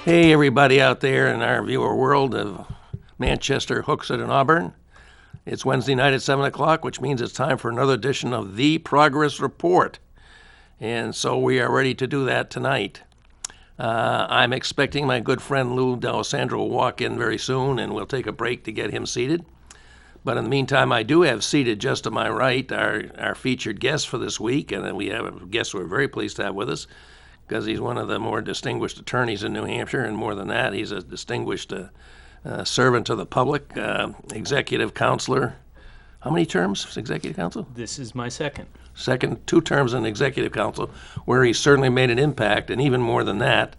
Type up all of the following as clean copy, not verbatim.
Hey, everybody out there in our viewer world of Manchester, Hooksett, and Auburn. It's Wednesday night at 7 o'clock, which means it's time for another edition of The Progress Report. And so we are ready to do that tonight. I'm expecting my good friend Lou D'Alessandro will walk in very soon, and we'll take a break to get him seated. But in the meantime, I do have seated just to my right our featured guest for this week, and then we have a guest we're very pleased to have with us, because he's one of the more distinguished attorneys in New Hampshire, and more than that, he's a distinguished servant to the public, executive counselor. How many terms, executive counsel? This is my second. Second, 2 terms in executive council, where he certainly made an impact, and even more than that,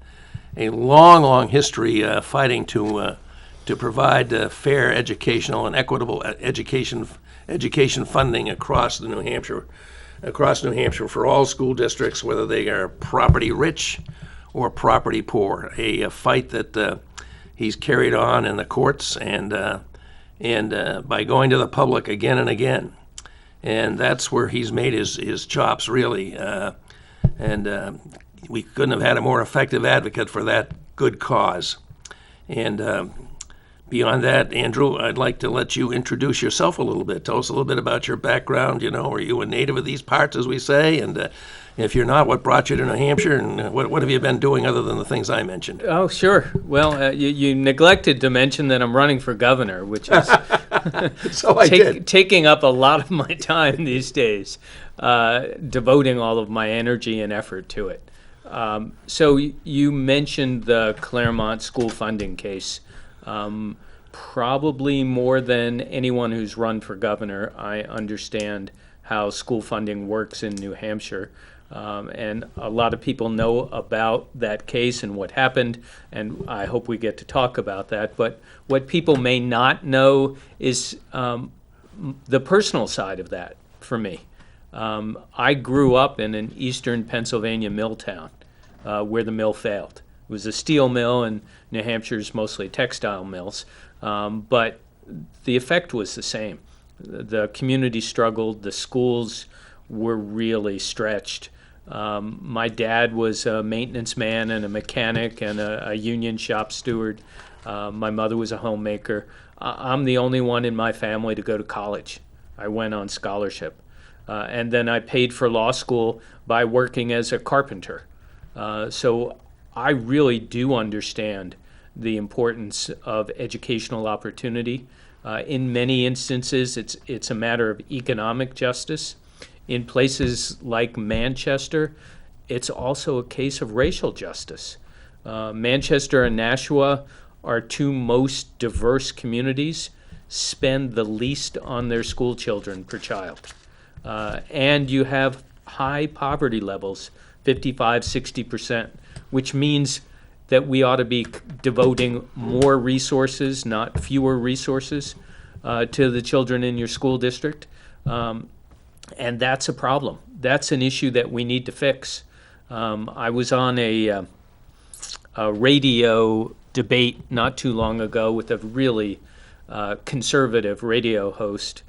a long history fighting to provide fair educational and equitable education funding across New Hampshire for all school districts, whether they are property rich or property poor. A fight that he's carried on in the courts and by going to the public again and again. And that's where he's made his chops, really. And we couldn't have had a more effective advocate for that good cause. And beyond that, Andrew, I'd like to let you introduce yourself a little bit. Tell us a little bit about your background. Are you a native of these parts, as we say? And if you're not, what brought you to New Hampshire? And what have you been doing other than the things I mentioned? Oh, sure. Well, you neglected to mention that I'm running for governor, which is So I did. taking up a lot of my time these days, devoting all of my energy and effort to it. So you mentioned the Claremont school funding case. Probably more than anyone who's run for governor, I understand how school funding works in New Hampshire. And a lot of people know about that case and what happened, and I hope we get to talk about that. But what people may not know is the personal side of that for me. I grew up in an eastern Pennsylvania mill town where the mill failed. It was a steel mill, and New Hampshire's mostly textile mills, but the effect was the same. The community struggled, the schools were really stretched. My dad was a maintenance man and a mechanic and a union shop steward. My mother was a homemaker. I'm the only one in my family to go to college. I went on scholarship. And then I paid for law school by working as a carpenter. So I really do understand the importance of educational opportunity. In many instances, it's a matter of economic justice. In places like Manchester, it's also a case of racial justice. Manchester and Nashua, our 2 most diverse communities, spend the least on their school children per child. And you have high poverty levels, 55, 60%, which means that we ought to be devoting more resources, not fewer resources, to the children in your school district. And that's a problem. That's an issue that we need to fix. I was on a radio debate not too long ago with a really conservative radio host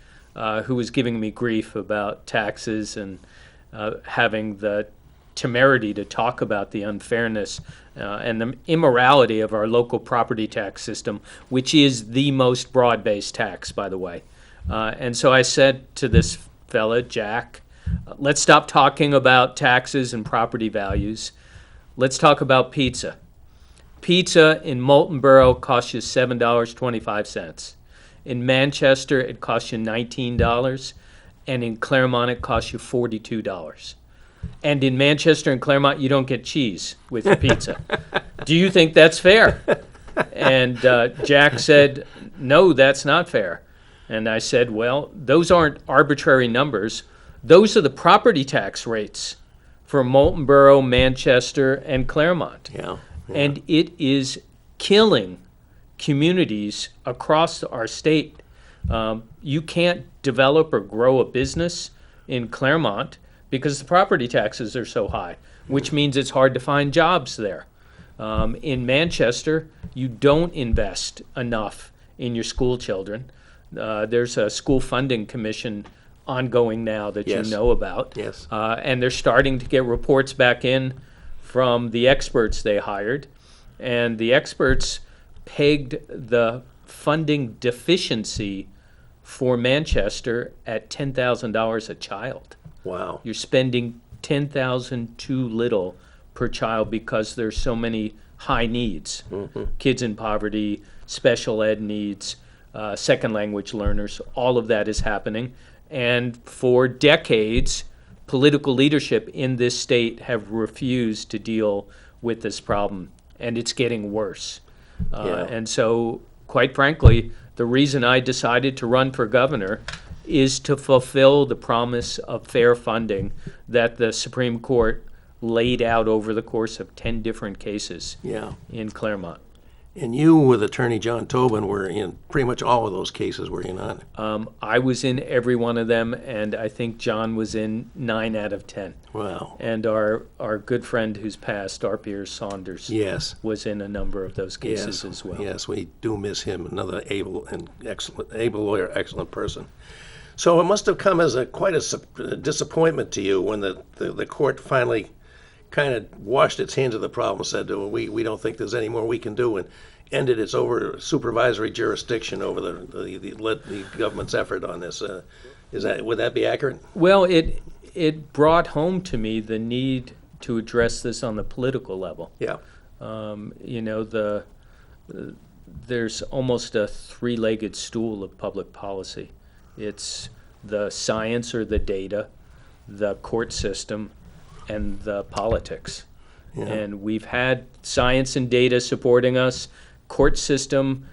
who was giving me grief about taxes and having the temerity to talk about the unfairness and the immorality of our local property tax system, which is the most broad-based tax, by the way. And so I said to this fella, Jack, let's stop talking about taxes and property values. Let's talk about pizza. Pizza in Moulton Borough costs you $7.25. In Manchester, it costs you $19, and in Claremont, it costs you $42. And in Manchester and Claremont, you don't get cheese with your pizza. Do you think that's fair? And Jack said, no, that's not fair. And I said, well, those aren't arbitrary numbers. Those are the property tax rates for Moulton Borough, Manchester, and Claremont. Yeah. And it is killing communities across our state. You can't develop or grow a business in Claremont because the property taxes are so high, which means it's hard to find jobs there. In Manchester, you don't invest enough in your school children. There's a school funding commission ongoing now that Yes. you know about. Yes. And they're starting to get reports back in from the experts they hired. And the experts pegged the funding deficiency for Manchester at $10,000 a child. Wow. You're spending $10,000 too little per child because there's so many high needs. Kids in poverty, special ed needs, second language learners, all of that is happening. And for decades, political leadership in this state have refused to deal with this problem, and it's getting worse. Yeah. And so, quite frankly, the reason I decided to run for governor is to fulfill the promise of fair funding that the Supreme Court laid out over the course of 10 different cases Yeah. in Claremont. And you, with Attorney John Tobin, were in pretty much all of those cases, were you not? I was in every one of them, and I think John was in 9 out of 10. Wow. And our good friend who's passed, R. Piers Saunders, Yes. was in a number of those cases as well. Yes, we do miss him. Another able lawyer, excellent person. So it must have come as quite a disappointment to you when the court finally kind of washed its hands of the problem, said, we don't think there's any more we can do, and ended its supervisory jurisdiction over the government's effort on this. Would that be accurate? Well, it brought home to me the need to address this on the political level. Yeah. There's almost a three-legged stool of public policy. It's the science or the data, the court system, and the politics. Yeah. And we've had science and data supporting us. Court system,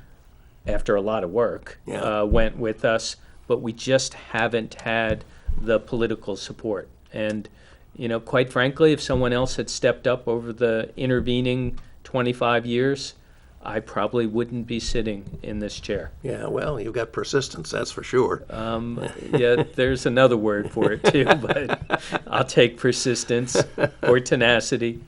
after a lot of work, Yeah. went with us, but we just haven't had the political support. And, quite frankly, if someone else had stepped up over the intervening 25 years, I probably wouldn't be sitting in this chair. Yeah, well, you've got persistence, that's for sure. Yeah, there's another word for it too, but I'll take persistence or tenacity.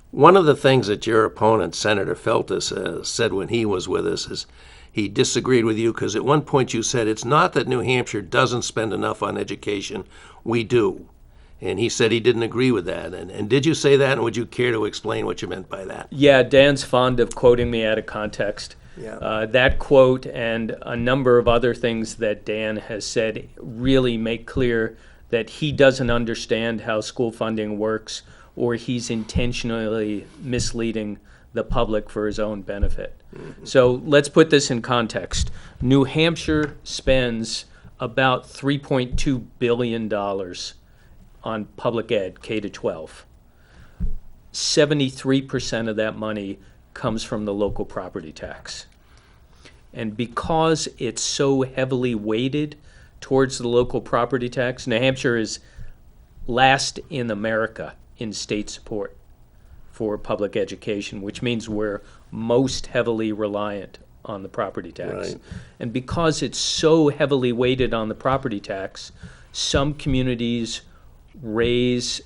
One of the things that your opponent, Senator Feltus, said when he was with us is he disagreed with you because at one point you said, it's not that New Hampshire doesn't spend enough on education, we do. And he said he didn't agree with that. And did you say that, and would you care to explain what you meant by that? Yeah, Dan's fond of quoting me out of context. Yeah. That quote and a number of other things that Dan has said really make clear that he doesn't understand how school funding works, or he's intentionally misleading the public for his own benefit. Mm-hmm. So let's put this in context. New Hampshire spends about $3.2 billion on public ed, K to 12. 73% of that money comes from the local property tax. And because it's so heavily weighted towards the local property tax, New Hampshire is last in America in state support for public education, which means we're most heavily reliant on the property tax. Right. And because it's so heavily weighted on the property tax, some communities raise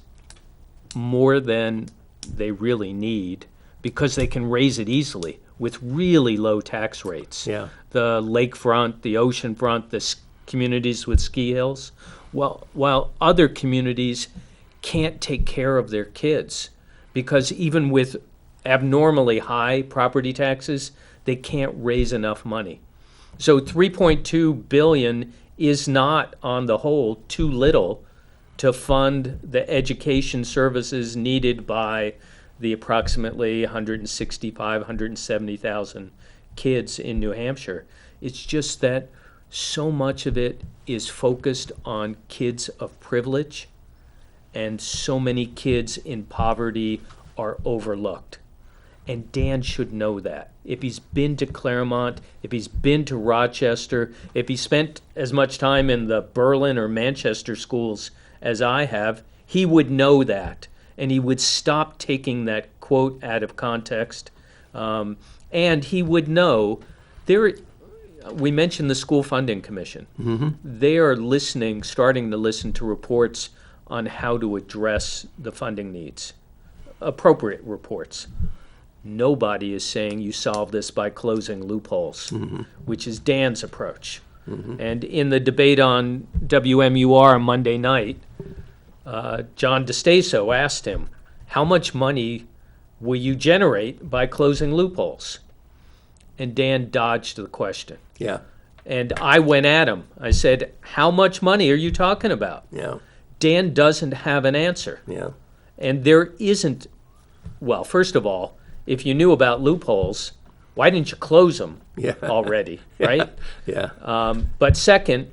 more than they really need because they can raise it easily with really low tax rates. Yeah. The lakefront, the oceanfront, the communities with ski hills, while other communities can't take care of their kids because even with abnormally high property taxes, they can't raise enough money. So $3.2 billion is not, on the whole, too little to fund the education services needed by the approximately 170,000 kids in New Hampshire. It's just that so much of it is focused on kids of privilege, and so many kids in poverty are overlooked. And Dan should know that. If he's been to Claremont, if he's been to Rochester, if he spent as much time in the Berlin or Manchester schools as I have, he would know that, and he would stop taking that quote out of context. And he would know we mentioned the School Funding Commission. Mm-hmm. They are starting to listen to reports on how to address the funding needs, appropriate reports. Nobody is saying you solve this by closing loopholes, mm-hmm. which is Dan's approach. Mm-hmm. And in the debate on WMUR on Monday night, John DeStaso asked him, how much money will you generate by closing loopholes? And Dan dodged the question. Yeah, And I went at him. I said, how much money are you talking about? yeah, Dan doesn't have an answer. yeah, And there isn't, well, first of all, if you knew about loopholes, why didn't you close them yeah. already, right? Yeah, But second,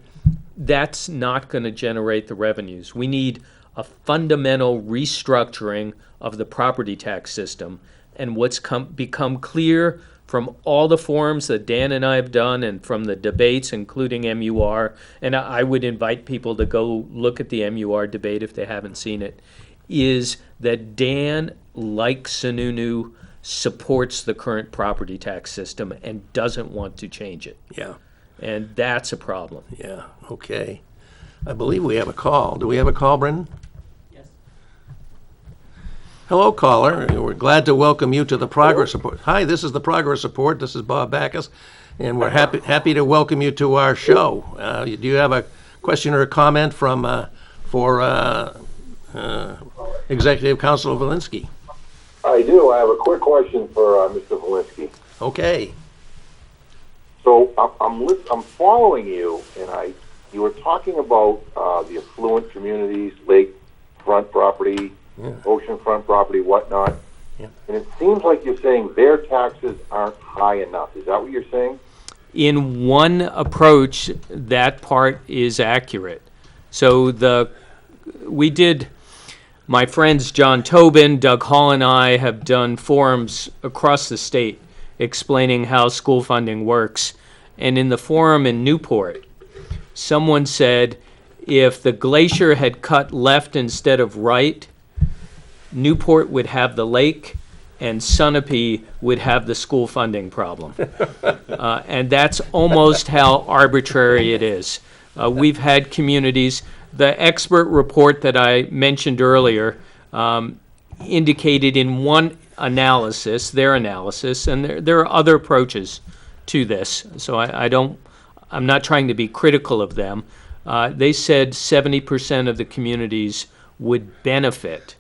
that's not going to generate the revenues. We need a fundamental restructuring of the property tax system. And what's become clear from all the forums that Dan and I have done and from the debates, including MUR, and I would invite people to go look at the MUR debate if they haven't seen it, is that Dan, like Sununu, supports the current property tax system and doesn't want to change it. yeah, And that's a problem. yeah, okay. I believe we have a call. Do we have a call, Brendan? Yes. Hello, caller. We're glad to welcome you to the Progress Report. Hi, this is the Progress Report. This is Bob Backus, and we're happy to welcome you to our show. Do you have a question or a comment for Executive Councilor Valinsky? I do. I have a quick question for Mr. Valinsky. Okay. So I'm following you, and you were talking about the affluent communities, lakefront property, oceanfront property, whatnot. Yeah. And it seems like you're saying their taxes aren't high enough. Is that what you're saying? In one approach, that part is accurate. So we did, my friends John Tobin, Doug Hall, and I have done forums across the state explaining how school funding works. And in the forum in Newport, someone said if the glacier had cut left instead of right, Newport would have the lake and Sunapee would have the school funding problem. And that's almost how arbitrary it is. We've had communities, the expert report that I mentioned earlier indicated in one analysis, their analysis, and there are other approaches to this. So I'm not trying to be critical of them. They said 70% of the communities would benefit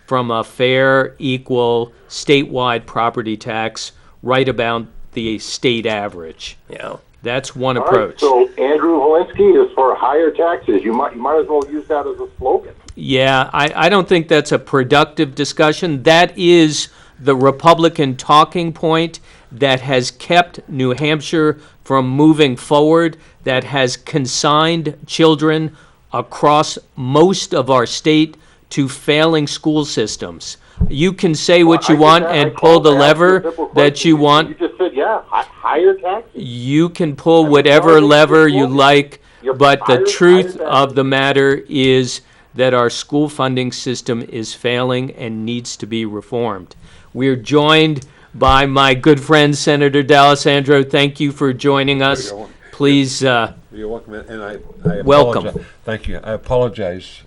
from a fair, equal, statewide property tax right about the state average. Yeah. That's one All right, approach. so Andrew Valinsky is for higher taxes. You might as well use that as a slogan. Yeah, I don't think that's a productive discussion. That is the Republican talking point that has kept New Hampshire from moving forward, that has consigned children across most of our state to failing school systems. You can say what you want and pull the lever that you want. You just said, higher taxes. You can pull whatever lever you like, but the truth of the matter is that our school funding system is failing and needs to be reformed. We're joined by my good friend, Senator D'Alessandro. Thank you for joining us. Please, You're welcome, and I Welcome. apologize. Thank you. I apologize,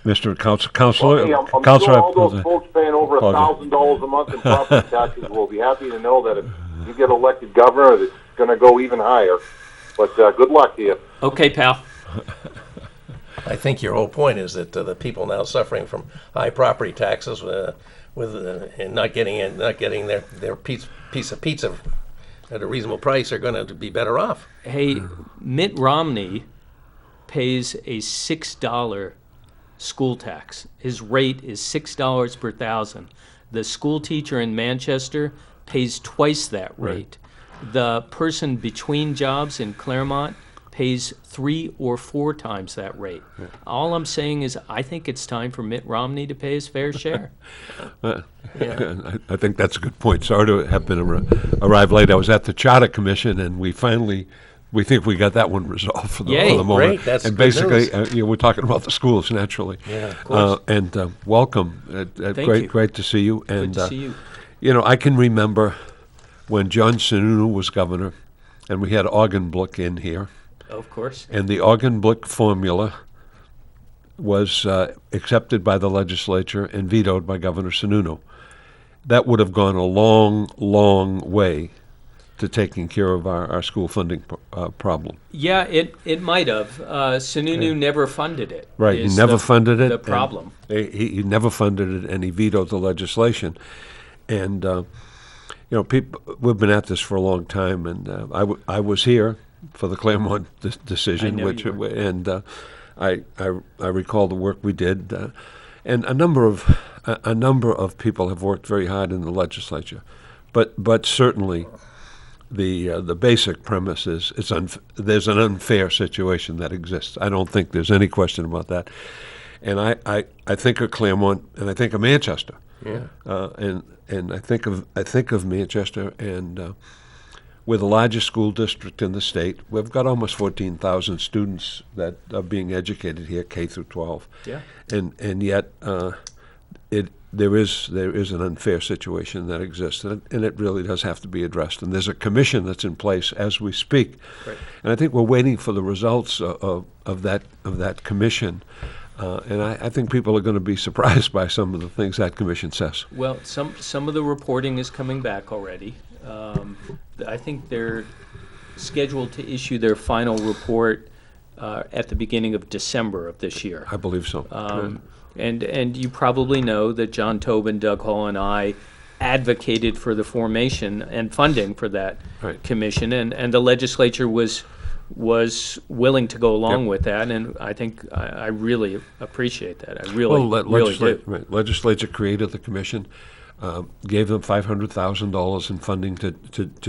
Mr. Counselor. Hey, I'm sure Counselor, all those folks paying over apologize. $1,000 a month in property taxes will be happy to know that if you get elected governor, it's going to go even higher. But good luck to you. okay, pal. I think your whole point is that the people now suffering from high property taxes and not getting their piece of pizza at a reasonable price are going to be better off. Hey, Mitt Romney pays a $6 school tax. His rate is $6 per thousand. The school teacher in Manchester pays twice that rate. The person between jobs in Claremont pays 3 or 4 times that rate. All I'm saying is I think it's time for Mitt Romney to pay his fair share. I think that's a good point. Sorry to have been arrived late. I was at the Charter Commission, and we think we got that one resolved for the, Yay, for the moment. great. That's and good basically, we're talking about the schools naturally. Yeah, of course. And welcome. you. Great to see you. And to see you. You know, I can remember when John Sununu was governor, and we had Augenblick in here, Of course. and the Augenblick formula was accepted by the legislature and vetoed by Governor Sununu. That would have gone a long, long way to taking care of our school funding problem. Yeah, it might have. Sununu never funded it. Right, he is never the- funded it. The and problem. He never funded it, and he vetoed the legislation. And, we've been at this for a long time, and I was here for the Claremont decision, I know you were. and I recall the work we did, and a number of people have worked very hard in the legislature, but certainly the basic premise is there's an unfair situation that exists. I don't think there's any question about that, and I think of Claremont and I think of Manchester, and I think of Manchester and. We're the largest school district in the state. We've got almost 14,000 students that are being educated here, K through 12. Yeah. And yet there is an unfair situation that exists, and it really does have to be addressed. And there's a commission that's in place as we speak. Right. And I think we're waiting for the results of that commission. And I think people are going to be surprised by some of the things that commission says. Well, some of the reporting is coming back already. I think they're scheduled to issue their final report at the beginning of December of this year. I believe so. And you probably know that John Tobin, Doug Hall, and I advocated for the formation and funding for that Right. commission, and the legislature was willing to go along with that, and I think I really appreciate that. I really, really do. Right. Legislature created the commission, gave them $500,000 in funding to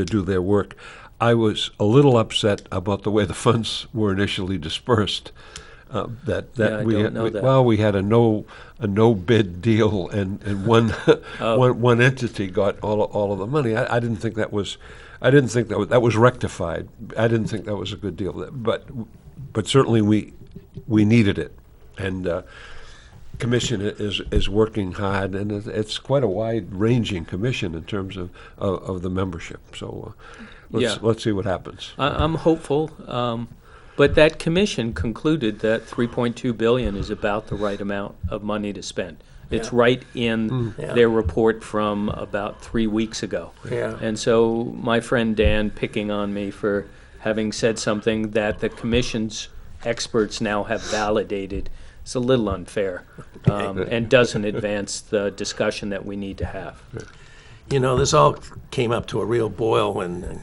do their work. I was a little upset about the way the funds were initially dispersed. Yeah, I don't know that. Well, we had a no bid deal, and one one entity got all of the money. I didn't think that was. That was rectified. I didn't think that was a good deal. But certainly we needed it, and commission is working hard, and it's quite a wide-ranging commission in terms of the membership. So let's see what happens. I'm hopeful, but that commission concluded that $3.2 billion is about the right amount of money to spend. It's right in their report from about 3 weeks ago. Yeah. And so my friend Dan picking on me for having said something that the commission's experts now have validated is a little unfair, and doesn't advance the discussion that we need to have. This all came up to a real boil when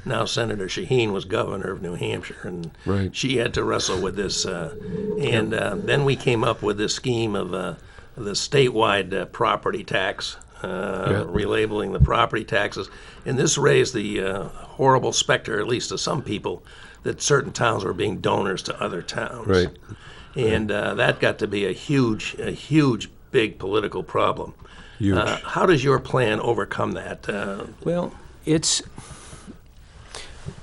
now Senator Shaheen was governor of New Hampshire, and Right. she had to wrestle with this. And then we came up with this scheme of the statewide property tax, relabeling the property taxes. And this raised the horrible specter, at least to some people, that certain towns were being donors to other towns. Right. And that got to be a huge, big political problem. Huge. How does your plan overcome that? Well, it's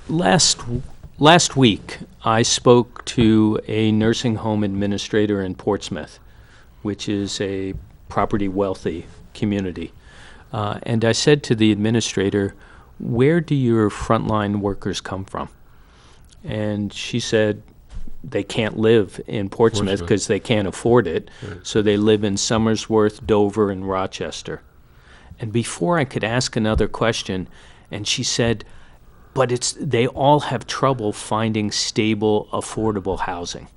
last week I spoke to a nursing home administrator in Portsmouth, which is a property wealthy community. And I said to the administrator, "Where do your frontline workers come from?" And she said, they can't live in Portsmouth because they can't afford it, so they live in Somersworth, Dover, and Rochester. And before I could ask another question, and she said, but they all have trouble finding stable, affordable housing.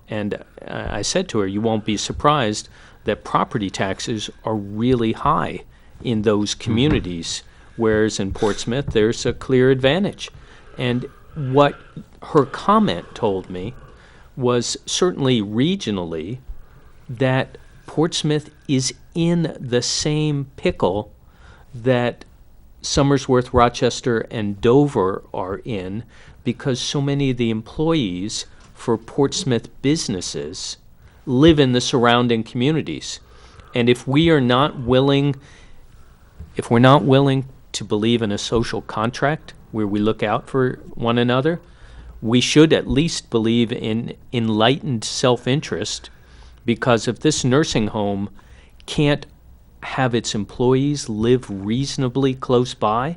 And I said to her, you won't be surprised that property taxes are really high in those communities, whereas in Portsmouth, there's a clear advantage. And what her comment told me was certainly regionally that Portsmouth is in the same pickle that Somersworth, Rochester, and Dover are in, because so many of the employees for Portsmouth businesses live in the surrounding communities. And if we're not willing to believe in a social contract where we look out for one another, we should at least believe in enlightened self-interest, because if this nursing home can't have its employees live reasonably close by,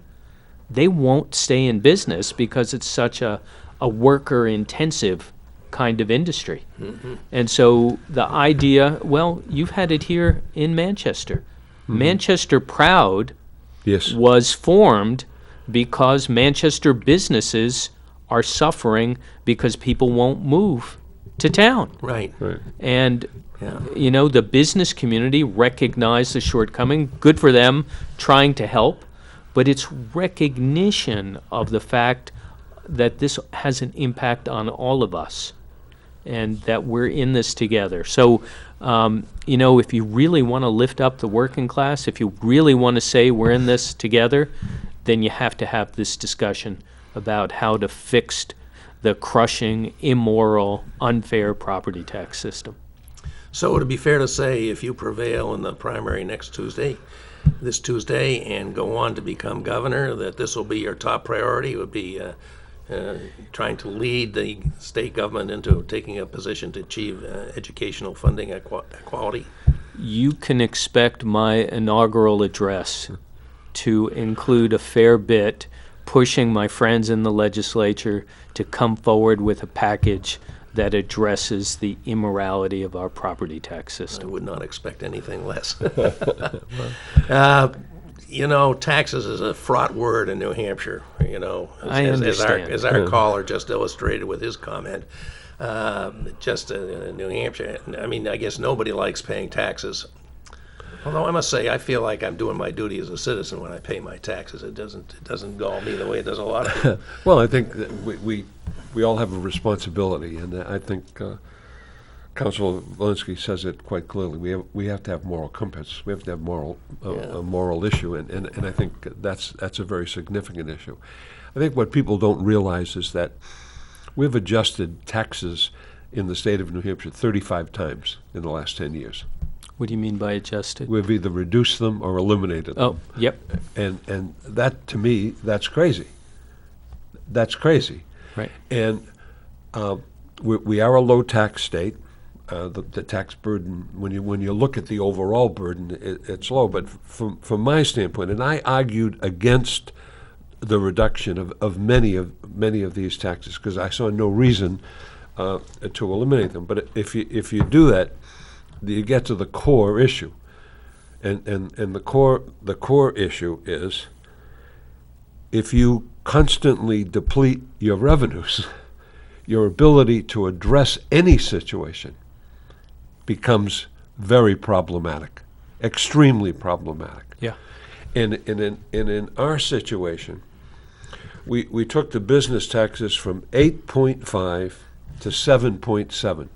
they won't stay in business because it's such a worker-intensive kind of industry. Mm-hmm. And so the idea, well, you've had it here in Manchester. Mm-hmm. Manchester Proud Yes. was formed because Manchester businesses are suffering because people won't move to town. Right. And, Yeah. you know, the business community recognized the shortcoming. Good for them, trying to help. But it's recognition of the fact that this has an impact on all of us and that we're in this together. So, you know, if you really want to lift up the working class, if you really want to say we're in this together, then you have to have this discussion about how to fix the crushing, immoral, unfair property tax system. So would it be fair to say if you prevail in the primary this Tuesday, and go on to become governor, that this will be your top priority? It would be trying to lead the state government into taking a position to achieve educational funding equality? You can expect my inaugural address to include a fair bit pushing my friends in the legislature to come forward with a package that addresses the immorality of our property tax I system. would not expect anything less. You know, taxes is a fraught word in New Hampshire, you know. I understand. As our caller just illustrated with his comment. In New Hampshire, I mean, I guess nobody likes paying taxes. Although I must say, I feel like I'm doing my duty as a citizen when I pay my taxes. It doesn't gall me the way it does a lot of people. Well, I think that we all have a responsibility, and I think Councilor Valinsky says it quite clearly. We have to have moral compass. We have to have a moral issue, and I think that's a very significant issue. I think what people don't realize is that we've adjusted taxes in the state of New Hampshire 35 times in the last 10 years. What do you mean by adjusted? We've either reduced them or eliminated them. Oh, yep. And that, to me, that's crazy. That's crazy. Right. And we are a low-tax state. The tax burden, when you look at the overall burden, it's low. But from my standpoint, and I argued against the reduction of many of these taxes because I saw no reason to eliminate them. But if you do that, you get to the core issue, and the core issue is if you constantly deplete your revenues, your ability to address any situation becomes very problematic, extremely problematic. Yeah. And in our situation, we took the business taxes from 8.5 to 7.7.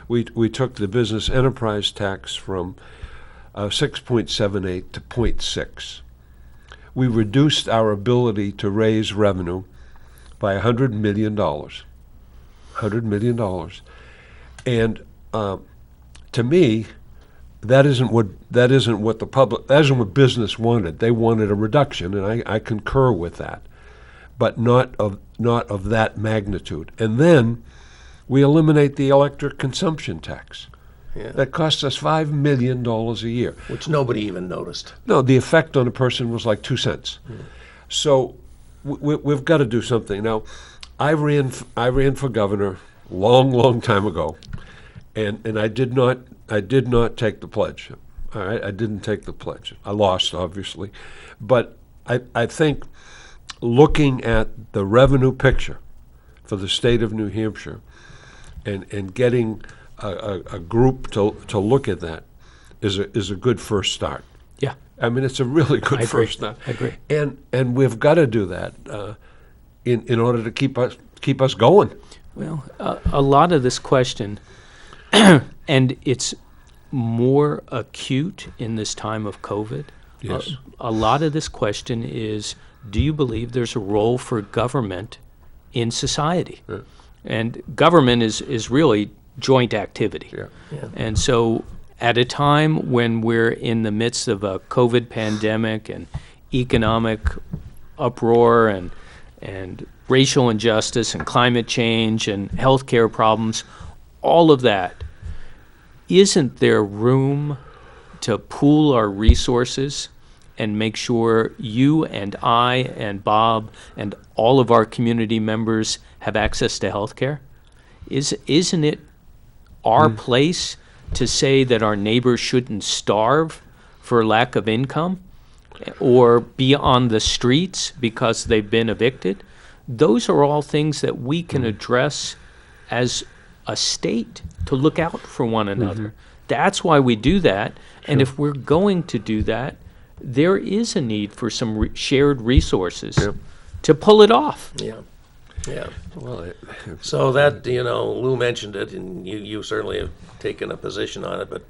We took the business enterprise tax from 6.78 to 0.6. We reduced our ability to raise revenue by $100 million. $100 million. And to me, that isn't what business wanted. They wanted a reduction, and I concur with that, but not of that magnitude. And then we eliminate the electric consumption tax. Yeah. That costs us $5 million a year. Which nobody even noticed. No, the effect on a person was like 2 cents. So we've got to do something. Now, I ran for governor long time ago, and I did not take the pledge. All right, I didn't take the pledge. I lost, obviously, but I think looking at the revenue picture for the state of New Hampshire, and getting a group to look at that is a good first start. Yeah. I mean, it's a really good I agree. first start. I agree. And we've got to do that in order to keep us going. Well, a lot of this question, and it's more acute in this time of COVID. Yes. A lot of this question is, do you believe there's a role for government in society? Yeah. And government is really joint activity. Yeah. Yeah. And so at a time when we're in the midst of a COVID pandemic and economic uproar and racial injustice and climate change and healthcare problems, all of that, isn't there room to pool our resources and make sure you and I and Bob and all of our community members have access to health care? Isn't it our place to say that our neighbors shouldn't starve for lack of income? or be on the streets because they've been evicted. Those are all things that we can address as a state to look out for one another. That's why we do that. And if we're going to do that, there is a need for some shared resources to pull it off. Yeah. Yeah. Well, So that, Lou mentioned it, and you certainly have taken a position on it, but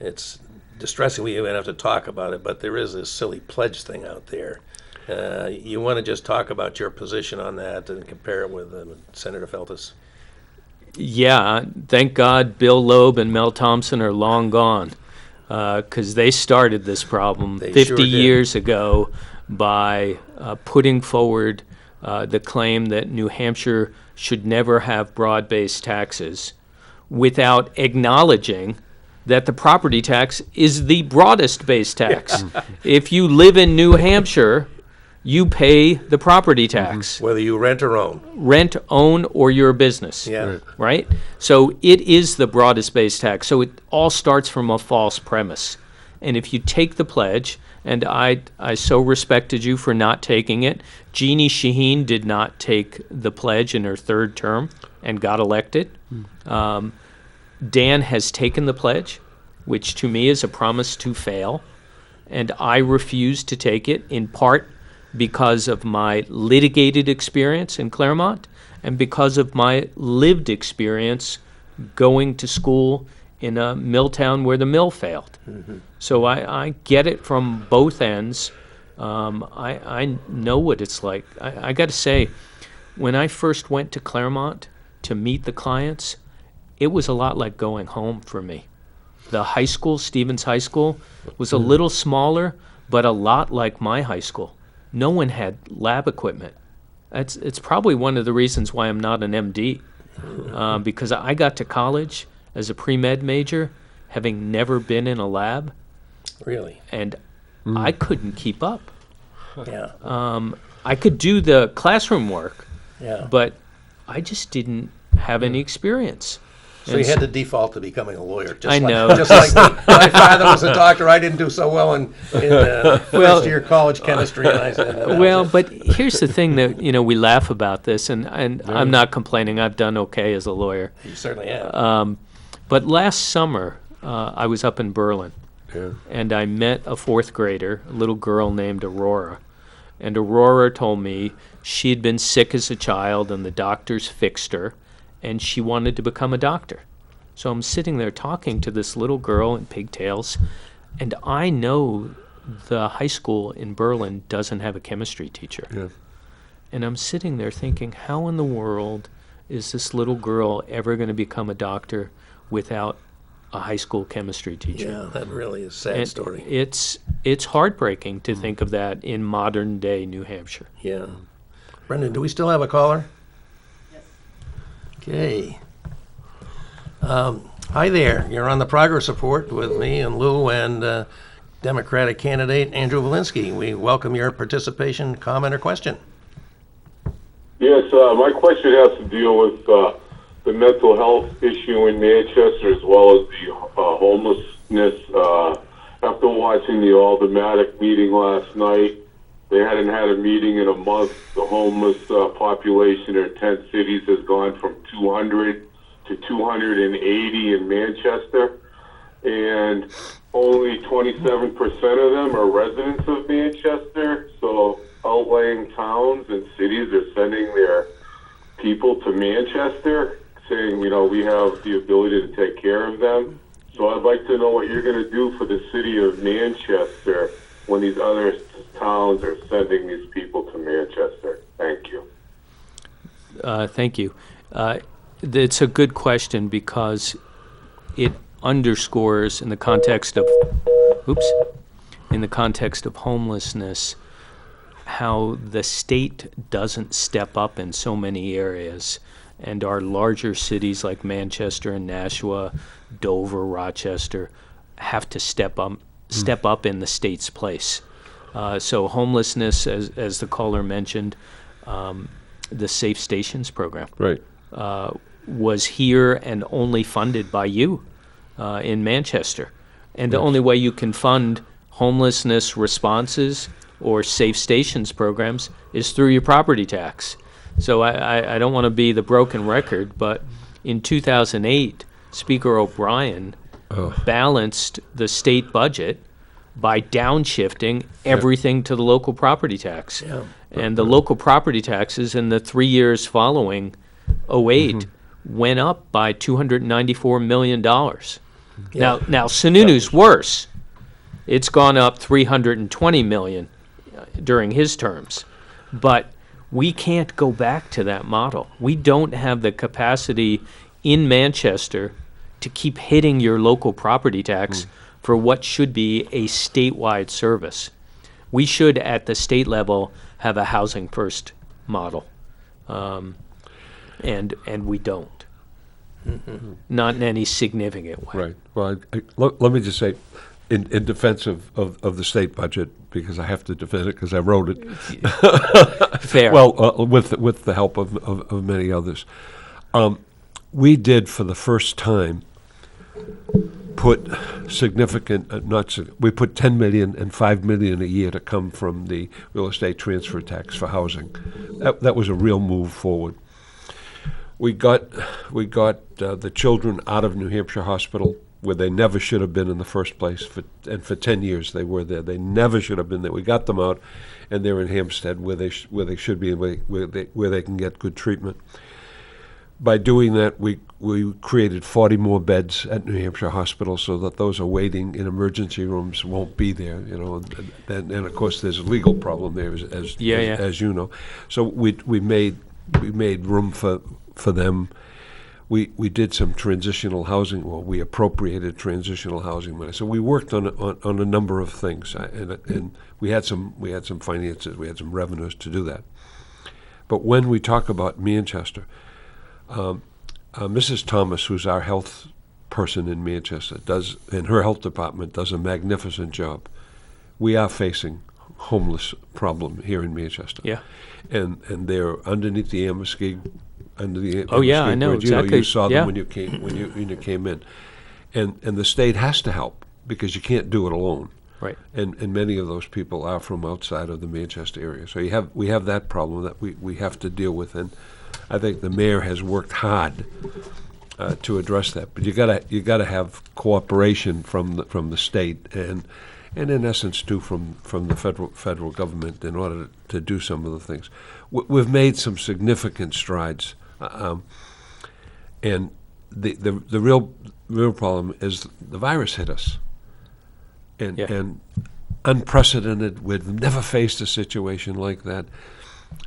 it's distressing we even have to talk about it, but there is this silly pledge thing out there. You want to just talk about your position on that and compare it with Senator Feltus? Yeah, thank God Bill Loeb and Mel Thompson are long gone, because they started this problem They 50 sure did. years ago by putting forward the claim that New Hampshire should never have broad-based taxes without acknowledging that the property tax is the broadest base tax. If you live in New Hampshire, you pay the property tax. Whether you rent or own. Rent, own, or your business. Yeah. Right? So it is the broadest base tax. So it all starts from a false premise. And if you take the pledge, and I so respected you for not taking it, Jeannie Shaheen did not take the pledge in her third term and got elected. Dan has taken the pledge, which to me is a promise to fail, and I refuse to take it in part because of my litigated experience in Claremont and because of my lived experience going to school in a mill town where the mill failed. So I get it from both ends. I know what it's like. I got to say, when I first went to Claremont to meet the clients, it was a lot like going home for me. The high school, Stevens High School, was a little smaller, but a lot like my high school. No one had lab equipment. It's probably one of the reasons why I'm not an MD, because I got to college as a pre-med major, having never been in a lab, Really? and I couldn't keep up. Yeah. I could do the classroom work, Yeah. but I just didn't have any experience. So you had to default to becoming a lawyer. Just I like, know. Just like me. My father was a doctor. I didn't do so well in first year college chemistry. And I said, Well, but here's the thing that, we laugh about this, and I'm not complaining. I've done okay as a lawyer. you certainly have. But last summer, I was up in Berlin, and I met a fourth grader, a little girl named Aurora. And Aurora told me she'd been sick as a child, and the doctors fixed her, and she wanted to become a doctor. So I'm sitting there talking to this little girl in pigtails, and I know the high school in Berlin doesn't have a chemistry teacher. Yeah. And I'm sitting there thinking, how in the world is this little girl ever going to become a doctor without a high school chemistry teacher? Yeah, that really is a sad And story. It's heartbreaking to think of that in modern day New Hampshire. Yeah. Brendan, do we still have a caller? Yes. Okay. Hi there. You're on the progress report with me and Lou and Democratic candidate Andrew Valinsky. We welcome your participation, comment, or question. Yes, my question has to deal with the mental health issue in Manchester as well as the homelessness. After watching the Aldermanic meeting last night, they hadn't had a meeting in a month. The homeless population in 10 cities has gone from 200 to 280 in Manchester, and only 27% of them are residents of Manchester. So outlying towns and cities are sending their people to Manchester, saying, we have the ability to take care of them. So I'd like to know what you're going to do for the city of Manchester when these other towns are sending these people to Manchester. Thank you. Thank you. It's a good question because it underscores in the context of homelessness how the state doesn't step up in so many areas, and our larger cities like Manchester and Nashua, Dover, Rochester have to step up in the state's place. So homelessness, as the caller mentioned, the Safe Stations program Right. was here and only funded by you in Manchester. And the only way you can fund homelessness responses or safe stations programs is through your property tax. So I don't want to be the broken record, but in 2008, Speaker O'Brien balanced the state budget by downshifting everything to the local property tax. Yeah. And the local property taxes in the 3 years following '08 went up by $294 million. Now Sununu's worse. It's gone up $320 million during his terms. But we can't go back to that model. We don't have the capacity in Manchester to keep hitting your local property tax for what should be a statewide service. We should, at the state level, have a housing first model. And we don't. Not in any significant way. Right. Well, let me just say, in defense of the state budget, because I have to defend it because I wrote it. Fair. Well, with the help of many others, we did for the first time put significant, we put $10 million and $5 million a year to come from the real estate transfer tax for housing. That was a real move forward. We got the children out of New Hampshire Hospital, where they never should have been in the first place, and for 10 years they were there. They never should have been there. We got them out, and they're in Hampstead, where they should be, and where they can get good treatment. By doing that, we created 40 more beds at New Hampshire Hospital, so that those awaiting in emergency rooms won't be there. You know, and of course there's a legal problem there, as you know. So we made room for them. We did some transitional housing. Well, we appropriated transitional housing money. So we worked on a number of things, and we had some finances, we had some revenues to do that. But when we talk about Manchester, Mrs. Thomas, who's our health person in Manchester, and her health department does a magnificent job. We are facing homeless problem here in Manchester. Yeah. And they're underneath the Amherst-Gig. Under the Oh yeah, I know bridge. exactly. You saw them Yeah. when you came in, and the state has to help because you can't do it alone. Right. And many of those people are from outside of the Manchester area. So we have that problem that we have to deal with, and I think the mayor has worked hard to address that. But you gotta have cooperation from the state and in essence too from the federal government in order to do some of the things. We've made some significant strides. And the real problem is the virus hit us, and unprecedented. We've never faced a situation like that,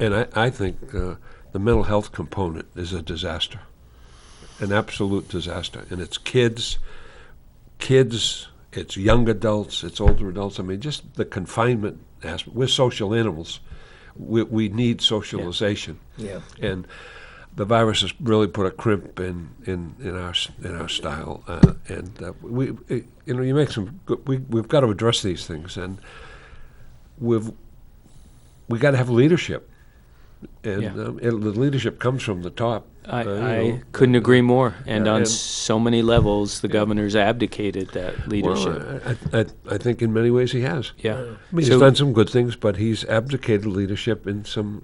and I think the mental health component is a disaster, an absolute disaster. And it's kids, it's young adults, it's older adults. I mean, just the confinement aspect. We're social animals. We need socialization. Yeah. And the virus has really put a crimp in our style, and you make some good, we've got to address these things, and we got to have leadership, and the leadership comes from the top. I couldn't agree more. And on and- so many levels, the governor's abdicated that leadership. Well, I think in many ways he has. Yeah. I mean, So- he's done some good things, but he's abdicated leadership in some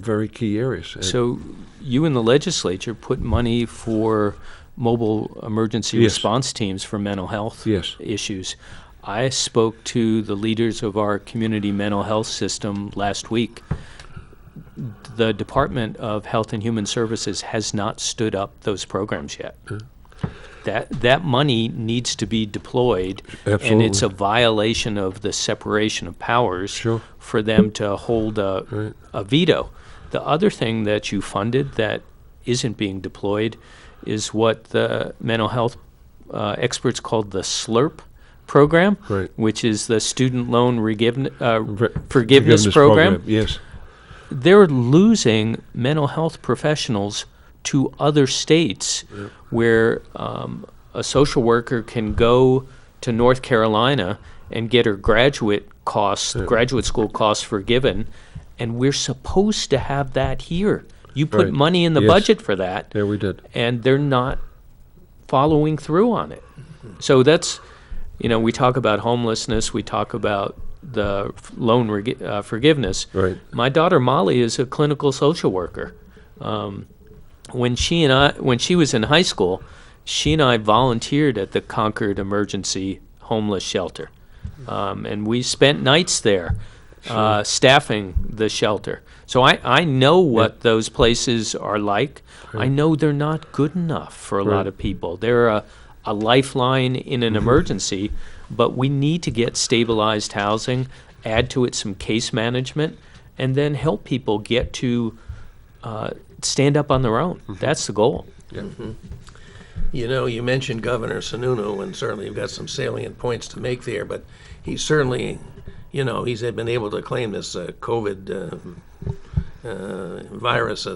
very key areas. And So you in the legislature put money for mobile emergency Yes. response teams for mental health Yes. issues. I spoke to the leaders of our community mental health system last week. The Department of Health and Human Services has not stood up those programs yet. That money needs to be deployed, and it's Absolutely. a violation of the separation of powers Sure. for them to hold a veto. The other thing that you funded that isn't being deployed is what the mental health experts called the SLRP program, Right. which is the Student Loan Re- Forgiveness Program. Yes. They're losing mental health professionals to other states where a social worker can go to North Carolina and get her graduate school costs forgiven, and we're supposed to have that here. You put Right. money in the Yes. budget for that, Yeah, we did. and they're not following through on it. So that's we talk about homelessness, we talk about the forgiveness. Right. My daughter Molly is a clinical social worker. When she was in high school, she and I volunteered at the Concord Emergency Homeless Shelter, and we spent nights there, staffing the shelter. So I know what those places are like. I know they're not good enough for a lot of people. They're a lifeline in an emergency, but we need to get stabilized housing, add to it some case management, and then help people get to stand up on their own. That's the goal. You mentioned Governor Sununu, and certainly you've got some salient points to make there, but he's certainly, he's been able to claim this COVID virus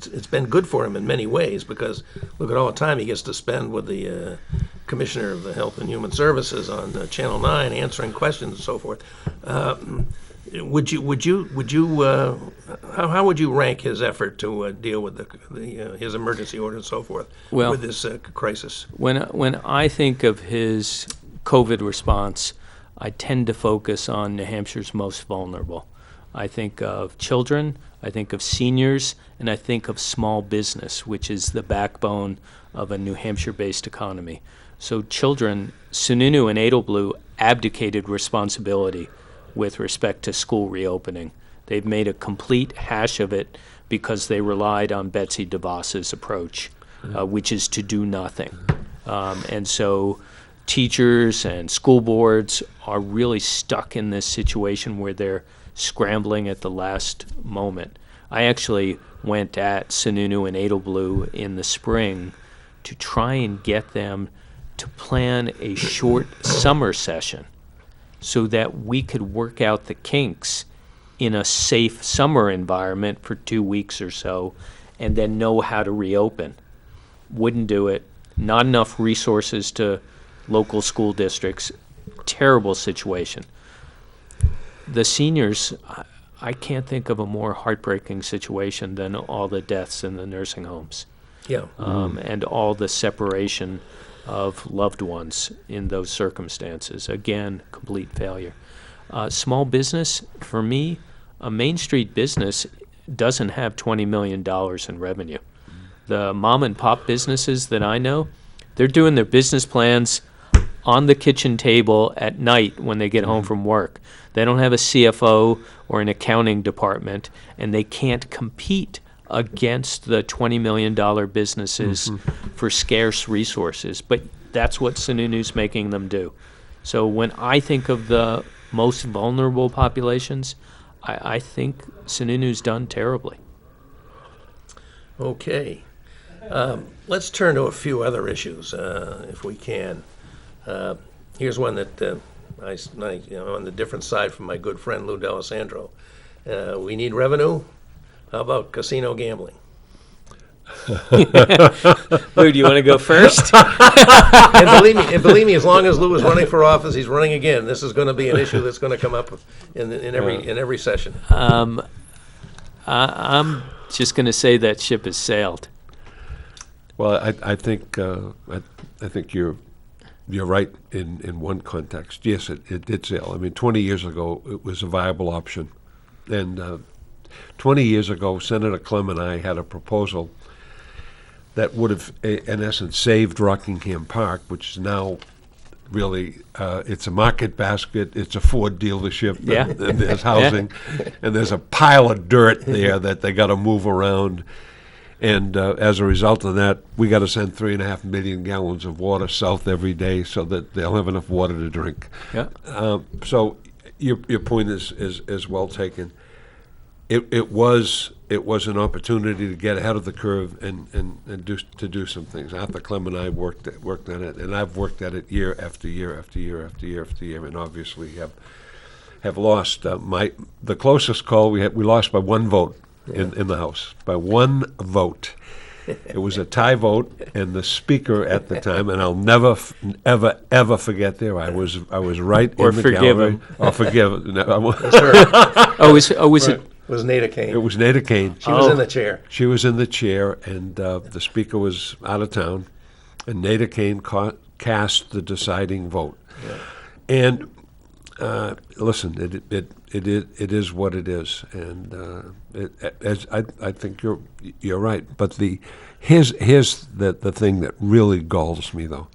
it's been good for him in many ways, because look at all the time he gets to spend with the Commissioner of the Health and Human Services on Channel 9 answering questions and so forth. How would you rank his effort to deal with his emergency order and so forth with this crisis? When I think of his COVID response, I tend to focus on New Hampshire's most vulnerable. I think of children, I think of seniors, and I think of small business, which is the backbone of a New Hampshire-based economy. So children, Sununu and Edelblue abdicated responsibility with respect to school reopening. They've made a complete hash of it because they relied on Betsy DeVos's approach, which is to do nothing. And so teachers and school boards are really stuck in this situation where they're scrambling at the last moment. I actually went at Sununu and Edelblue in the spring to try and get them to plan a short summer session so that we could work out the kinks in a safe summer environment for 2 weeks or so, and then know how to reopen. Wouldn't do it. Not enough resources to local school districts. Terrible situation. The seniors, I can't think of a more heartbreaking situation than all the deaths in the nursing homes. Yeah. And all the separation of loved ones in those circumstances. Again, complete failure. Small business, for me, a Main Street business doesn't have $20 million in revenue. The mom and pop businesses that I know, they're doing their business plans on the kitchen table at night when they get home from work. They don't have a CFO or an accounting department, and they can't compete against the $20 million businesses for scarce resources. But that's what Sununu's making them do. So when I think of the most vulnerable populations, I think Sununu's done terribly. Okay. Let's turn to a few other issues, if we can. Here's one that on the different side from my good friend Lou D'Alessandro. We need revenue. How about casino gambling? Lou, do you want to go first? And believe me, as long as Lou is running for office, he's running again. This is going to be an issue that's going to come up in every session. I'm just going to say that ship has sailed. Well, I think you're right in one context. Yes, it did sail. I mean, 20 years ago, it was a viable option. And 20 years ago, Senator Clem and I had a proposal that would have, in essence, saved Rockingham Park, which is now really, it's a market basket, it's a Ford dealership, Yeah. and there's housing, and there's a pile of dirt there that they got to move around. And as a result of that, we got to send 3.5 million gallons of water south every day so that they'll have enough water to drink. Yeah. So your point is well taken. It was an opportunity to get ahead of the curve and do some things. Arthur Clem and I worked on it, and I've worked at it year after year after year after year after year, and obviously have lost. The closest call we lost by one vote in the House, by one vote. It was a tie vote, and the Speaker at the time, and I'll never ever forget there. I was right Or in the forgive gallery. him. Or forgive. Was it? It was Nada Kane. It was Nada Kane. She was in the chair. She was in the chair, and the Speaker was out of town. And Nada Kane cast the deciding vote. And listen, it is what it is, and I think you're right. But here's the thing that really galls me, though.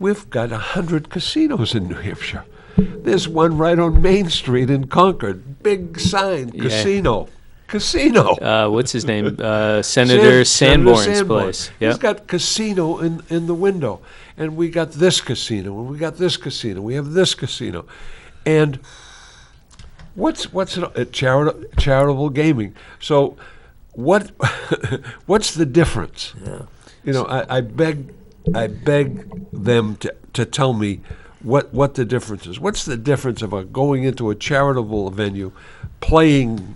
We've got 100 casinos in New Hampshire. There's one right on Main Street in Concord. Big sign, casino. Casino. What's his name? Senator Sanborn's place. He's Yep. got casino in the window. And we got this casino, and we got this casino. We have this casino. And what's it? Charitable gaming. So what's the difference? Yeah. You know, I beg them to tell me what the difference is. What's the difference of going into a charitable venue, playing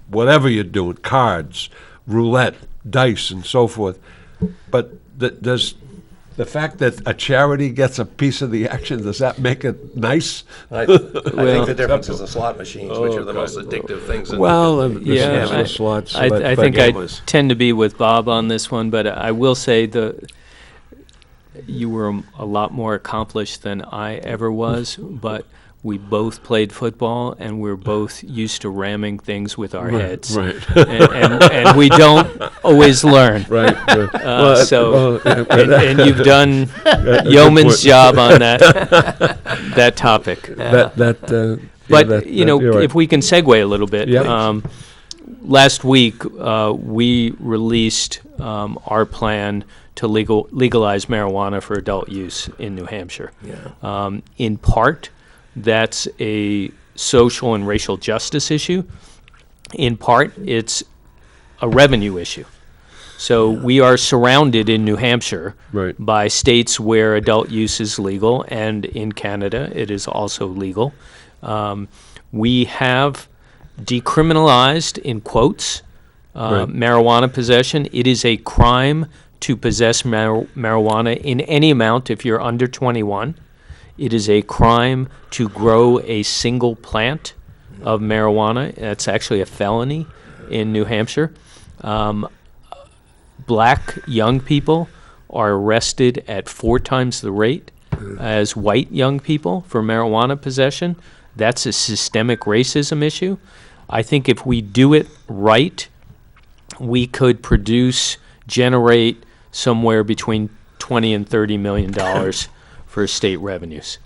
whatever you're doing, cards, roulette, dice, and so forth, but does the fact that a charity gets a piece of the action, does that make it nice? I think the difference is the slot machines, which are the most addictive things. Yeah, the slots. I think I tend to be with Bob on this one, but I will say you were a lot more accomplished than I ever was, but we both played football, and we're both used to ramming things with our heads. Right. and we don't always learn. Right. And you've done yeoman's job on that topic. But if we can segue a little bit, Yeah. Last week we released our plan to legalize marijuana for adult use in New Hampshire. Yeah. In part, that's a social and racial justice issue. In part, it's a revenue issue. So we are surrounded in New Hampshire Right. by states where adult use is legal, and in Canada it is also legal. We have decriminalized, in quotes, Right. marijuana possession. It is a crime to possess marijuana in any amount if you're under 21. It is a crime to grow a single plant of marijuana. That's actually a felony in New Hampshire. Black young people are arrested at 4 times the rate as white young people for marijuana possession. That's a systemic racism issue. I think if we do it right, we could generate somewhere between $20 and $30 million for state revenues.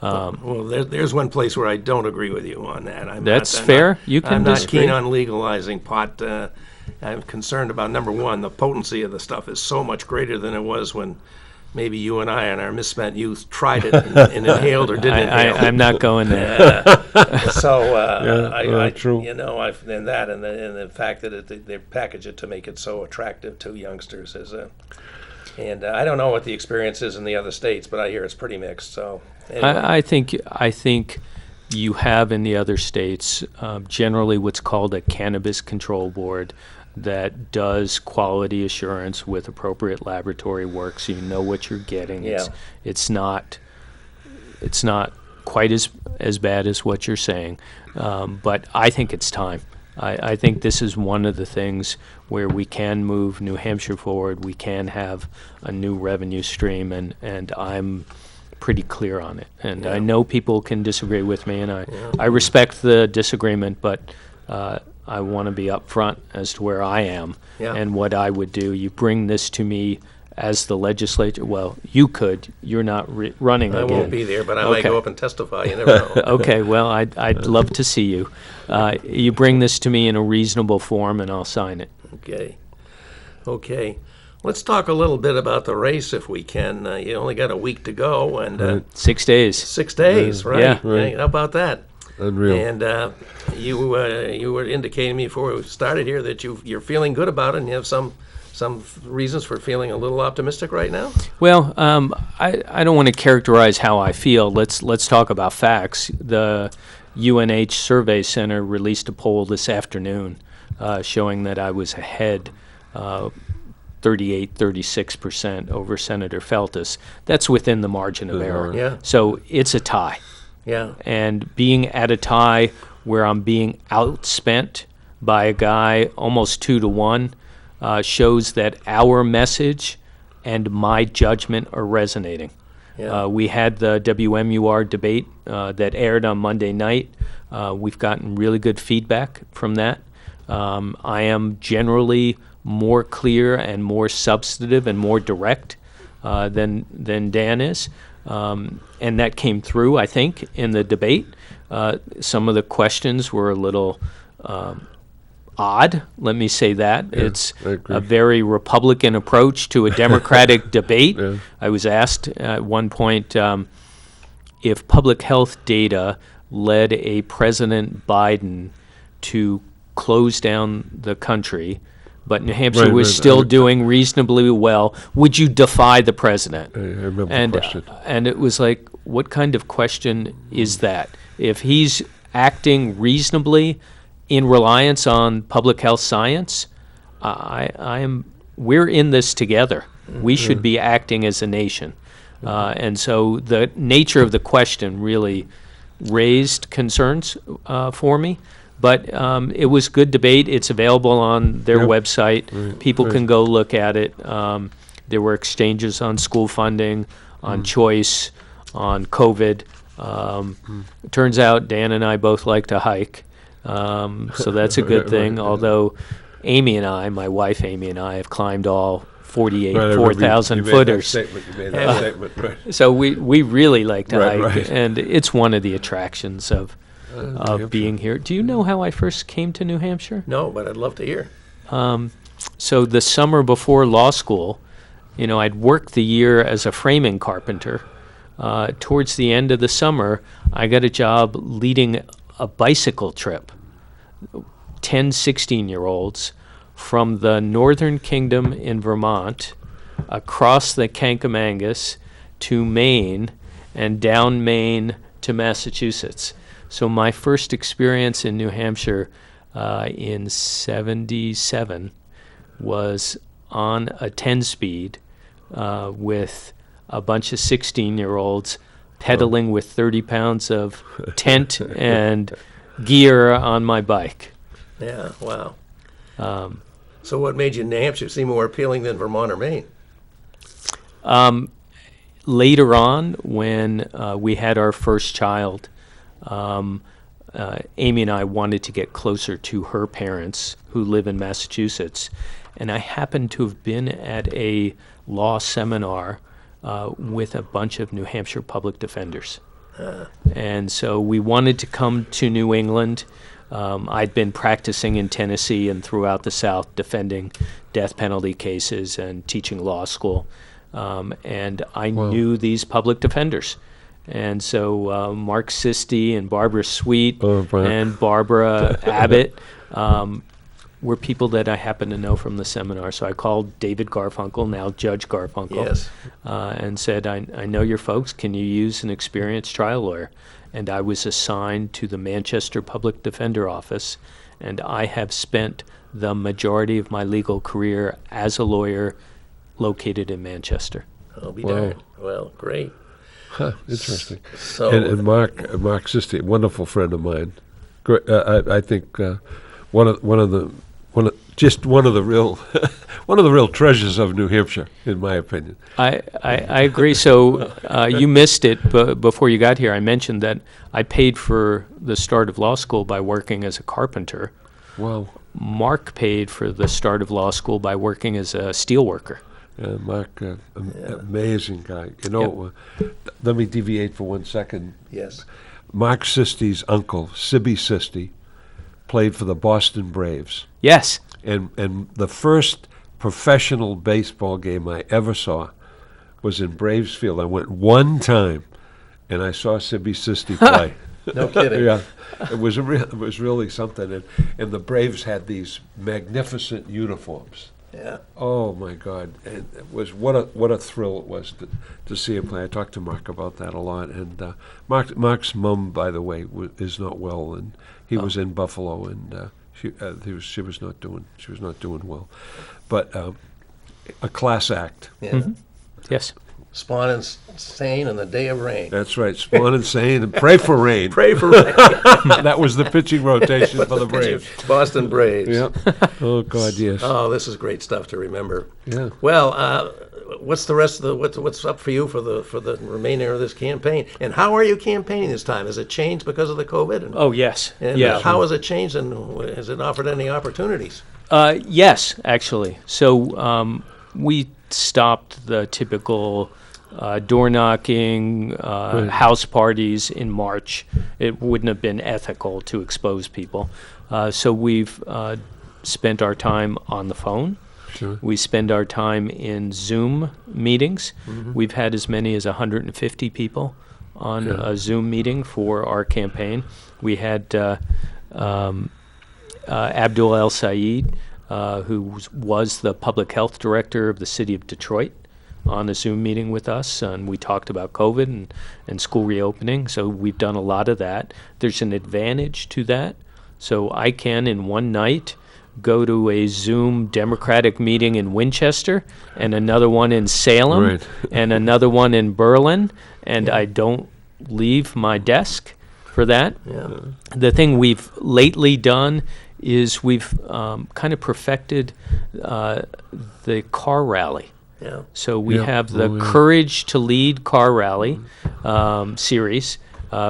Well, there's one place where I don't agree with you on that. That's fair. You can I'm not disagree. keen on legalizing pot. I'm concerned about, number one, the potency of the stuff is so much greater than it was when maybe you and I in our misspent youth tried it and inhaled or didn't inhale. I'm not going there. True. You know, and the fact that they package it to make it so attractive to youngsters and I don't know what the experience is in the other states, but I hear it's pretty mixed. So anyway. I think you have in the other states generally what's called a cannabis control board that does quality assurance with appropriate laboratory work, so you know what you're getting. Yeah. It's not quite as bad as what you're saying, but I think it's time. I think this is one of the things where we can move New Hampshire forward. We can have a new revenue stream, and I'm pretty clear on it. And I know people can disagree with me, and I respect the disagreement, but I want to be upfront as to where I am and what I would do. You bring this to me as the legislature. Well, you could. You're not running I again. won't be there, but I might Okay. go up and testify. You never know. Okay, well, I'd love to see you. You bring this to me in a reasonable form, and I'll sign it. Okay. Let's talk a little bit about the race, if we can. You only got a week to go, and 6 days. 6 days, right? Yeah. Hey, how about that? Unreal. And you were indicating to me before we started here that you're feeling good about it, and you have some reasons for feeling a little optimistic right now. Well, I don't want to characterize how I feel. Let's talk about facts. The UNH Survey Center released a poll this afternoon showing that I was ahead 36% over Senator Feltus. That's within the margin of error. Yeah. So it's a tie. Yeah. And being at a tie where I'm being outspent by a guy almost 2 to 1 shows that our message and my judgment are resonating. Yeah. We had the WMUR debate that aired on Monday night. We've gotten really good feedback from that. I am generally more clear and more substantive and more direct than Dan is. And that came through, I think, in the debate. Some of the questions were a little odd, let me say that. It's I agree. a very Republican approach to a Democratic debate. Yeah. I was asked at one point if public health data led a President Biden to close down the country, but New Hampshire Right, was right. still doing reasonably well, would you defy the president? I remember And, the question. and it was like, what kind of question is that? If he's acting reasonably in reliance on public health science, we're in this together. We should be acting as a nation. And so the nature of the question really raised concerns for me. But it was good debate. It's available on their Yep. website. Right, People right. can go look at it. There were exchanges on school funding, on choice, on COVID. It turns out Dan and I both like to hike, so that's a good Right, thing. right, yeah. Although Amy and I, my wife Amy and I, have climbed all 48 Right, I remember 4,000 you made footers. That statement, you made that statement, right. So we really like to Right, hike, right. and it's one of the attractions of Hampshire. being here. Do you know how I first came to New Hampshire? No, but I'd love to hear. So the summer before law school, I'd worked the year as a framing carpenter. Towards the end of the summer, I got a job leading a bicycle trip, 10, 16-year-olds from the Northern Kingdom in Vermont across the Kankomangas to Maine and down Maine to Massachusetts. So my first experience in New Hampshire in 77 was on a 10-speed with a bunch of 16-year-olds pedaling with 30 pounds of tent and gear on my bike. Yeah, wow. So what made you New Hampshire seem more appealing than Vermont or Maine? Later on, when we had our first child, Amy and I wanted to get closer to her parents who live in Massachusetts. And I happened to have been at a law seminar with a bunch of New Hampshire public defenders. And so we wanted to come to New England. I'd been practicing in Tennessee and throughout the South defending death penalty cases and teaching law school. And I knew these public defenders. And so Mark Sisti and Barbara Sweet Mark. and Barbara Abbott were people that I happened to know from the seminar. So I called David Garfunkel, now Judge Garfunkel, Yes. and said, I know your folks. Can you use an experienced trial lawyer? And I was assigned to the Manchester Public Defender Office, and I have spent the majority of my legal career as a lawyer located in Manchester. I'll be Wow. darned. Well, great. Huh, interesting. So, And Mark Sisti, wonderful friend of mine. Great, I think one of the real one of the real treasures of New Hampshire, in my opinion. I agree. So you missed it before you got here. I mentioned that I paid for the start of law school by working as a carpenter. Wow. Mark paid for the start of law school by working as a steel worker. Mark, amazing guy. Let me deviate for 1 second. yes. Mark Sisti's uncle, Sibby Sisti, played for the Boston Braves. Yes. And the first professional baseball game I ever saw was in Braves Field. I went one time, and I saw Sibby Sisti play. No kidding. Yeah, it was really something. And the Braves had these magnificent uniforms. Yeah. Oh my God! And it was what a thrill it was to see him play. I talked to Mark about that a lot. And Mark's mom, by the way, is not well, and he was in Buffalo, and she was not doing well. But a class act. Yeah. Yes. Spawn and Sane and the Day of Rain. That's right. Spawn and Sane, and pray for rain. Pray for rain. That was the pitching rotation for the Braves. Boston Braves. Yep. Oh God, yes. Oh, this is great stuff to remember. Yeah. Well, what's the rest of the what's up for you for the remainder of this campaign? And how are you campaigning this time? Has it changed because of the COVID? And, Oh, yes. and Yeah. how has it changed, and has it offered any opportunities? Yes, actually. So we stopped the typical door knocking, house parties in March. It wouldn't have been ethical to expose people. So we've spent our time on the phone. Sure. We spend our time in Zoom meetings. We've had as many as 150 people on a Zoom meeting for our campaign. We had Abdul El Sayed, who was the public health director of the city of Detroit, on a Zoom meeting with us, and we talked about COVID and school reopening. So we've done a lot of that. There's an advantage to that. So I can, in one night, go to a Zoom Democratic meeting in Winchester and another one in Salem Right. and another one in Berlin, and I don't leave my desk for that. Yeah. The thing we've lately done is we've kind of perfected the car rally. Yeah. So we Yeah. have the Oh, yeah. Courage to Lead car rally series.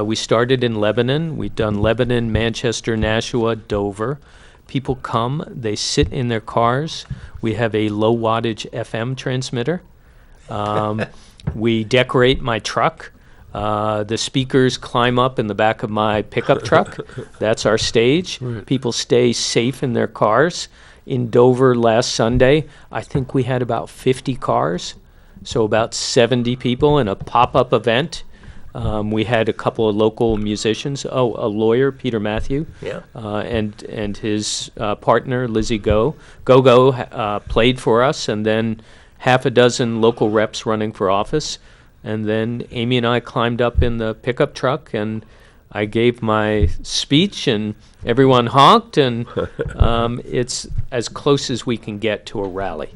We started in Lebanon. We've done Lebanon, Manchester, Nashua, Dover. People come, they sit in their cars. We have a low wattage FM transmitter. We decorate my truck. The speakers climb up in the back of my pickup truck. That's our stage. Right. People stay safe in their cars. In Dover last Sunday, I think we had about 50 cars, so about 70 people in a pop-up event. We had a couple of local musicians. Oh, a lawyer, Peter Matthew, Yeah. and his partner, Lizzie Go-Go, played for us, and then half a dozen local reps running for office. And then Amy and I climbed up in the pickup truck, and I gave my speech, and everyone honked, and it's as close as we can get to a rally.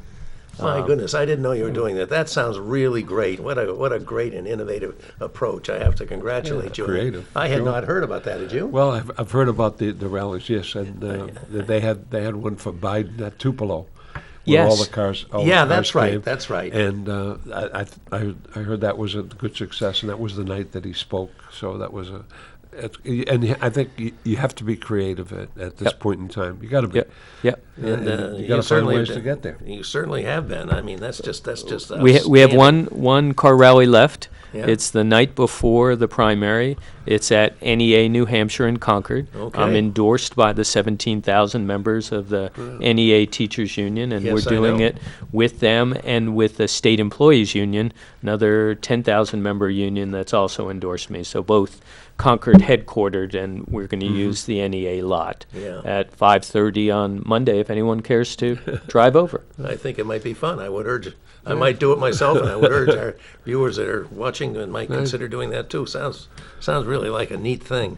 My goodness, I didn't know you were doing that. That sounds really great. What a great and innovative approach. I have to congratulate you. creative, I had sure. not heard about that. Did you? Well, I've heard about the rallies, yes, and they had one for Biden at Tupelo. Where all Yes. the cars. All Yeah, the cars that's right, came. that's right. And I heard that was a good success, and that was the night that he spoke. So that was and I think you have to be creative at this Yep. point in time. You got to be. Yep, yep. And, you got to find ways to get there. You certainly have been. I mean, that's just We have outstanding. one car rally left. Yeah. It's the night before the primary. It's at NEA New Hampshire in Concord. Okay. I'm endorsed by the 17,000 members of the NEA Teachers Union, and Yes, we're I doing know. it with them and with the State Employees Union, another 10,000 member union that's also endorsed me. So both Concord headquartered, and we're going to use the NEA lot Yeah. at 5:30 on Monday. If anyone cares to drive over. I think it might be fun. I would urge. I might do it myself, and I would urge our viewers that are watching and might consider doing that too. Sounds really like a neat thing.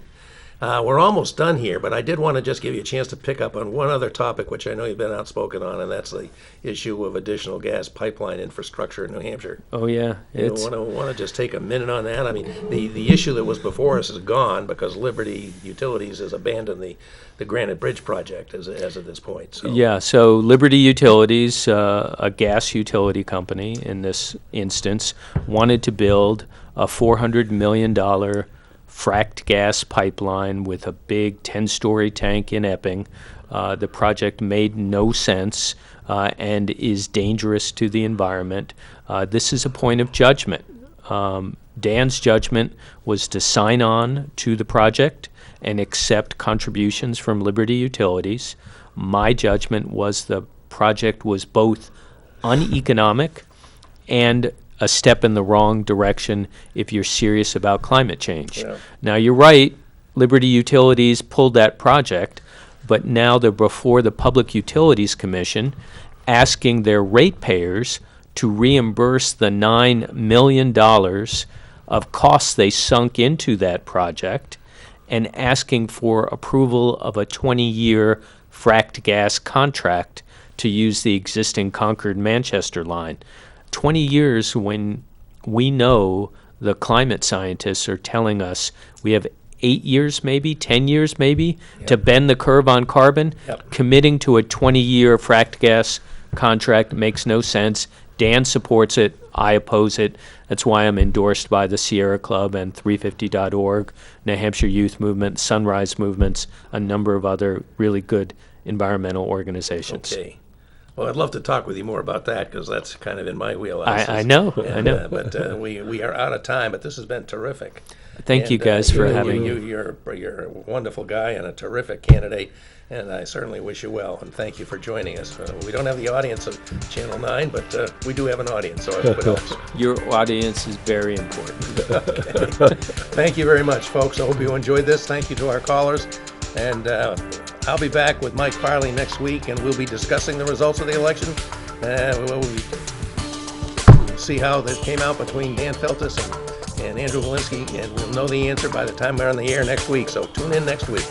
We're almost done here, but I did want to just give you a chance to pick up on one other topic, which I know you've been outspoken on, and that's the issue of additional gas pipeline infrastructure in New Hampshire. Oh yeah, You it's want to just take a minute on that? I mean, the issue that was before us is gone because Liberty Utilities has abandoned the Granite Bridge project as of this point. So. Yeah, so Liberty Utilities, a gas utility company in this instance, wanted to build a $400 million fracked gas pipeline with a big 10-story tank in Epping. The project made no sense and is dangerous to the environment. This is a point of judgment. Dan's judgment was to sign on to the project and accept contributions from Liberty Utilities. My judgment was the project was both uneconomic and a step in the wrong direction if you're serious about climate change. Yeah. Now, you're right, Liberty Utilities pulled that project, but now they're before the Public Utilities Commission asking their ratepayers to reimburse the $9 million of costs they sunk into that project and asking for approval of a 20-year fracked gas contract to use the existing Concord-Manchester line. 20 years when we know the climate scientists are telling us we have 8 years maybe, 10 years maybe, to bend the curve on carbon. Yep. Committing to a 20-year fracked gas contract makes no sense. Dan supports it. I oppose it. That's why I'm endorsed by the Sierra Club and 350.org, New Hampshire Youth Movement, Sunrise Movements, a number of other really good environmental organizations. Okay. Well, I'd love to talk with you more about that because that's kind of in my wheelhouse. I know, I And, know. but we are out of time, but this has been terrific. Thank you And, guys for having me. You're a wonderful guy and a terrific candidate, and I certainly wish you well, and thank you for joining us. We don't have the audience of Channel 9, but we do have an audience, so I hope it helps. Your audience is very important. Thank you very much, folks. I hope you enjoyed this. Thank you to our callers, and I'll be back with Mike Farley next week, and we'll be discussing the results of the election. We'll see how that came out between Dan Feltus and Andrew Valinsky, and we'll know the answer by the time we're on the air next week. So tune in next week.